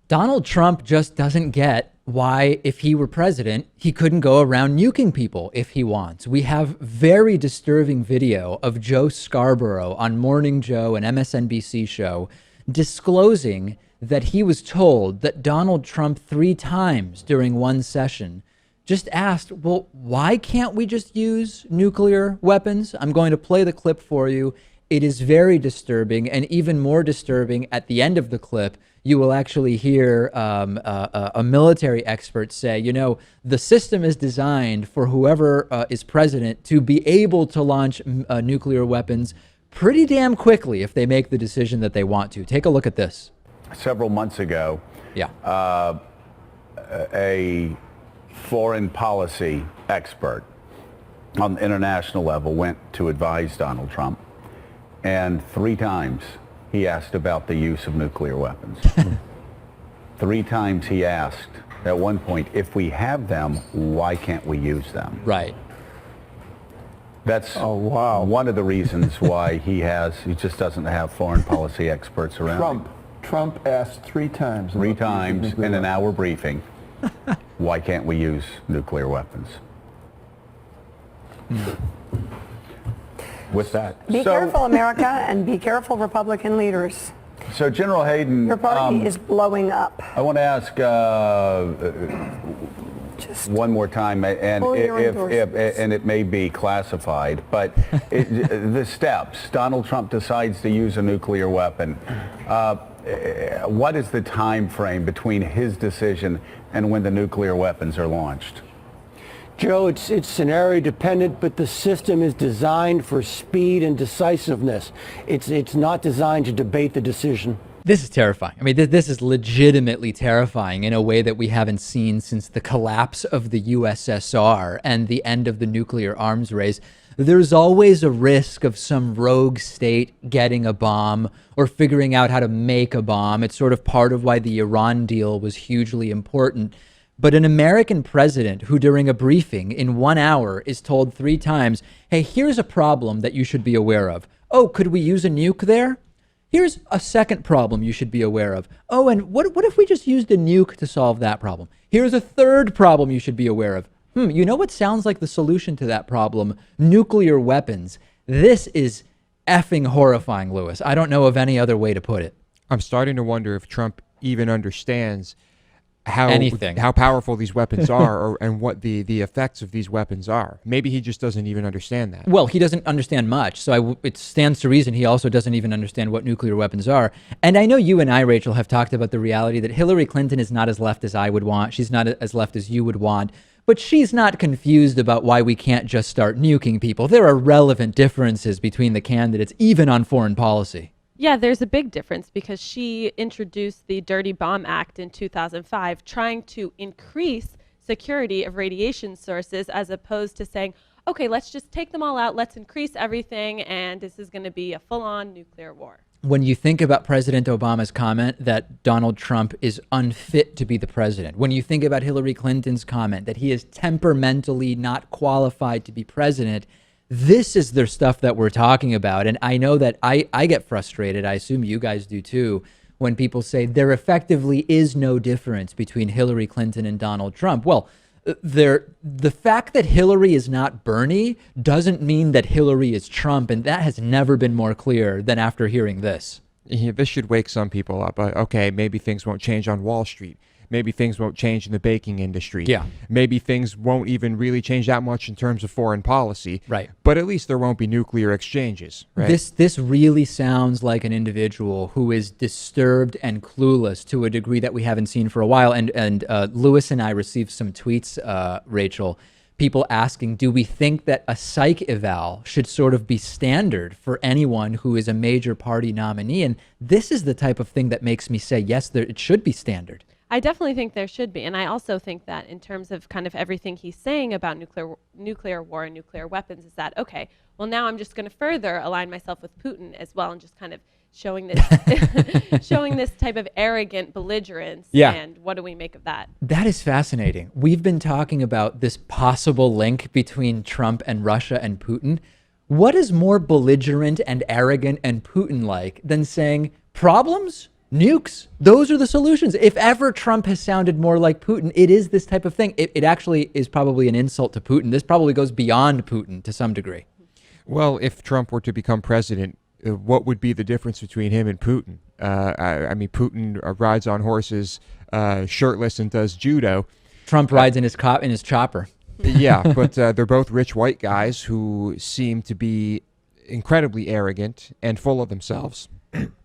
Donald Trump just doesn't get why, if he were president, he couldn't go around nuking people if he wants. We have very disturbing video of Joe Scarborough on Morning Joe, an MSNBC show, disclosing that he was told that Donald Trump 3 times during one session just asked, well, why can't we just use nuclear weapons? I'm going to play the clip for you. It is very disturbing, and even more disturbing at the end of the clip, you will actually hear a military expert say, you know, the system is designed for whoever is president to be able to launch nuclear weapons pretty damn quickly if they make the decision that they want to. Take a look at this. Several months ago, yeah, a foreign policy expert on the international level went to advise Donald Trump, and 3 times he asked about the use of nuclear weapons. 3 times he asked, at one point, if we have them, why can't we use them? Right. That's one of the reasons why he just doesn't have foreign policy experts around. Trump asked 3 times. 3 times in an hour briefing, why can't we use nuclear weapons? With that. Be careful, America, and be careful, Republican leaders. So, General Hayden, your party is blowing up. I want to ask one more time, and it may be classified, but the steps. Donald Trump decides to use a nuclear weapon. What is the time frame between his decision and when the nuclear weapons are launched? Joe, it's scenario dependent, but the system is designed for speed and decisiveness. It's not designed to debate the decision. This is terrifying. I mean, this is legitimately terrifying in a way that we haven't seen since the collapse of the USSR and the end of the nuclear arms race. There's always a risk of some rogue state getting a bomb or figuring out how to make a bomb. It's sort of part of why the Iran deal was hugely important. But an American president who during a briefing in 1 hour is told 3 times, hey, here's a problem that you should be aware of. Oh, could we use a nuke there? Here's a second problem you should be aware of. Oh, and what if we just used a nuke to solve that problem? Here's a third problem you should be aware of. You know what sounds like the solution to that problem? Nuclear weapons. This is effing horrifying, Lewis. I don't know of any other way to put it. I'm starting to wonder if Trump even understands how powerful these weapons are and what the effects of these weapons are. Maybe he just doesn't even understand that. Well, he doesn't understand much. So it stands to reason he also doesn't even understand what nuclear weapons are. And I know you and I, Rachel, have talked about the reality that Hillary Clinton is not as left as I would want. She's not as left as you would want. But she's not confused about why we can't just start nuking people. There are relevant differences between the candidates, even on foreign policy. Yeah, there's a big difference because she introduced the Dirty Bomb Act in 2005, trying to increase security of radiation sources as opposed to saying, okay, let's just take them all out, let's increase everything, and this is going to be a full-on nuclear war. When you think about President Obama's comment that Donald Trump is unfit to be the president, when you think about Hillary Clinton's comment that he is temperamentally not qualified to be president, this is the stuff that we're talking about. And I know that I get frustrated. I assume you guys do too, when people say there effectively is no difference between Hillary Clinton and Donald Trump. Well, the fact that Hillary is not Bernie doesn't mean that Hillary is Trump. And that has never been more clear than after hearing this. Yeah, this should wake some people up. Okay, maybe things won't change on Wall Street. Maybe things won't change in the baking industry. Yeah. Maybe things won't even really change that much in terms of foreign policy. Right. But at least there won't be nuclear exchanges. Right. This really sounds like an individual who is disturbed and clueless to a degree that we haven't seen for a while. And Lewis and I received some tweets, Rachel, people asking, do we think that a psych eval should sort of be standard for anyone who is a major party nominee? And this is the type of thing that makes me say, yes, it should be standard. I definitely think there should be. And I also think that in terms of kind of everything he's saying about nuclear war and nuclear weapons is that, okay, well, now I'm just going to further align myself with Putin as well and just kind of showing this showing this type of arrogant belligerence. Yeah. And what do we make of that? That is fascinating. We've been talking about this possible link between Trump and Russia and Putin. What is more belligerent and arrogant and Putin-like than saying problems? Nukes. Those are the solutions. If ever Trump has sounded more like Putin, it is this type of thing. It actually is probably an insult to Putin. This probably goes beyond Putin to some degree. Well, if Trump were to become president, what would be the difference between him and Putin? I mean, Putin rides on horses, shirtless, and does judo. Trump rides in his chopper. Yeah, but they're both rich white guys who seem to be incredibly arrogant and full of themselves.